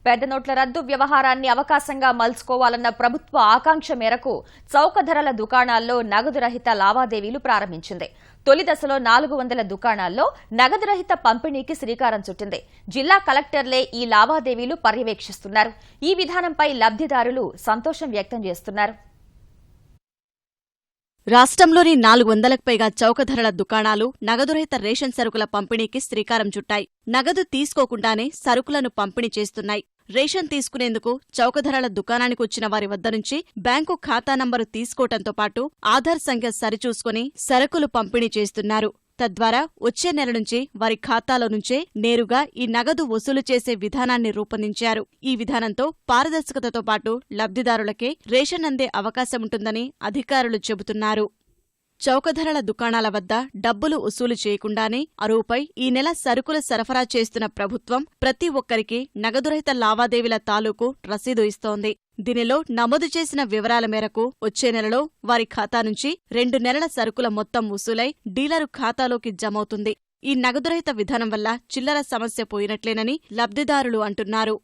పెద్ద నోట్ల రద్దు వ్యవహారాన్ని అవకాశంగా మలుచుకోవాలన్న ప్రభుత్వ ఆకాంక్ష మేరకు చౌక ధరల దుకాణాల్లో నగదు రహిత లావాదేవీలు ప్రారంభించింది. తొలి దశలో 400 దుకాణాల్లో నగదు రహిత పంపిణీకి శ్రీకారం చుట్టింది. జిల్లా కలెక్టర్లే ఈ లావాదేవీలు పర్యవేక్షిస్తున్నారు. ఈ విధానంపై లబ్ధిదారులు సంతోషం వ్యక్తం చేస్తున్నారు. రాష్ట్రంలోని 400కు పైగా చౌక ధరల దుకాణాలు నగదురహిత రేషన్ సరుకుల పంపిణీకి శ్రీకారం చుట్టాయి. నగదు తీసుకోకుండానే సరుకులను పంపిణీ చేస్తున్నాయి. రేషన్ తీసుకునేందుకు చౌక ధరల దుకాణానికి వచ్చిన వారి వద్ద నుంచి బ్యాంకు ఖాతా నంబరు తీసుకోవడంతో పాటు ఆధార్ సంఖ్య సరిచూసుకుని సరుకులు పంపిణీ చేస్తున్నారు. తద్వారా వచ్చే నెల నుంచి వారి ఖాతాలో నుంచే నేరుగా ఈ నగదు వసూలు చేసే విధానాన్ని రూపొందించారు. ఈ విధానంతో పారదర్శకతతో పాటు లబ్ధిదారులకే రేషన్ అందే అవకాశముంటుందని అధికారులు చెబుతున్నారు. చౌక ధరల దుకాణాల వద్ద డబ్బులు వసూలు చేయకుండానే అరువుపై ఈ నెల సరుకులు సరఫరా చేస్తున్న ప్రభుత్వం ప్రతి ఒక్కరికి నగదురహిత లావాదేవీల తాలూకు రసీదు ఇస్తోంది. దీనిలో నమోదు చేసిన వివరాల మేరకు వచ్చే నెలలో వారి ఖాతా నుంచి 2 నెలల సరుకుల మొత్తం వసూలై డీలరు ఖాతాలోకి జమవుతుంది. ఈ నగదురహిత విధానం వల్ల చిల్లర సమస్య పోయినట్లేనని లబ్ధిదారులు అంటున్నారు.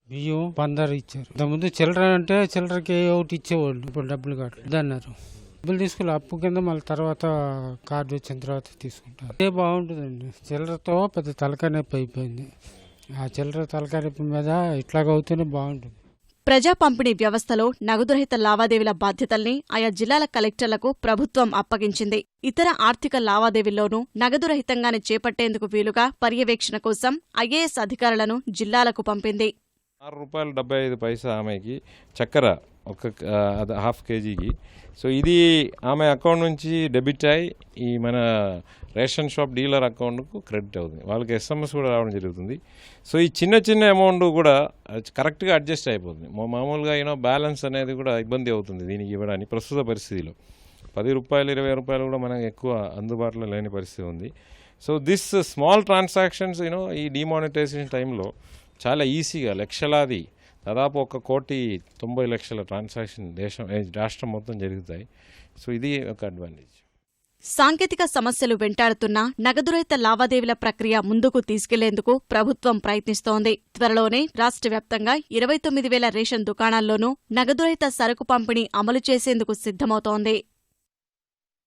బియ్యం 15 ఇచ్చారు. ఇంతకుముందు చిల్లర అంటే చిల్లరకి ఒకటి ఇచ్చేవాళ్ళు, ఇప్పుడు డబ్బులు కావట్లేదు. డబ్బులు తీసుకుని అప్పు కింద మళ్ళీ తర్వాత కార్డు వచ్చిన తర్వాత తీసుకుంటారు. అదే బాగుంటుందండి. చిల్లరతో పెద్ద తలకాయ నొప్పి అయిపోయింది. ఆ చిల్లర తలకాయ నొప్పి మీద ఇట్లాగవుతూనే బాగుంటుంది. ప్రజా పంపిణీ వ్యవస్థలో నగదురహిత లావాదేవీల బాధ్యతల్ని ఆయా జిల్లాల కలెక్టర్లకు ప్రభుత్వం అప్పగించింది. ఇతర ఆర్థిక లావాదేవీల్లోనూ నగదురహితంగానే చేపట్టేందుకు వీలుగా పర్యవేక్షణ కోసం ఐఏఎస్ అధికారులను జిల్లాలకు పంపింది. ₹6.75 ఆమెకి చక్కెర ఒక ½ కేజీకి. సో ఇది ఆమె అకౌంట్ నుంచి డెబిట్ అయ్యి ఈ మన రేషన్ షాప్ డీలర్ అకౌంట్కు క్రెడిట్ అవుతుంది. వాళ్ళకి SMS కూడా రావడం జరుగుతుంది. సో ఈ చిన్న అమౌంట్ కూడా కరెక్ట్గా అడ్జస్ట్ అయిపోతుంది. మామూలుగా బ్యాలెన్స్ అనేది కూడా ఇబ్బంది అవుతుంది దీనికి ఇవ్వడానికి ప్రస్తుత పరిస్థితిలో. ₹10, ₹20 కూడా మనకు ఎక్కువ అందుబాటులో లేని పరిస్థితి ఉంది. సో దిస్ స్మాల్ ట్రాన్సాక్షన్స్ ఈ డిమానిటైజేషన్ టైంలో చాలా ఈజీగా లక్షలాది దాదాపు 1,90,00,000 ట్రాన్సాక్షన్ రాష్ట్రం మొత్తం జరుగుతాయి. సో ఇది ఒక అడ్వాంటేజ్. సాంకేతిక సమస్యలు వెంటాడుతున్న నగదురహిత లావాదేవీల ప్రక్రియ ముందుకు తీసుకెళ్లేందుకు ప్రభుత్వం ప్రయత్నిస్తోంది. త్వరలోనే రాష్ట్ర వ్యాప్తంగా 29,000 రేషన్ దుకాణాల్లోనూ నగదురహిత సరుకు పంపిణీ అమలు చేసేందుకు సిద్ధమవుతోంది.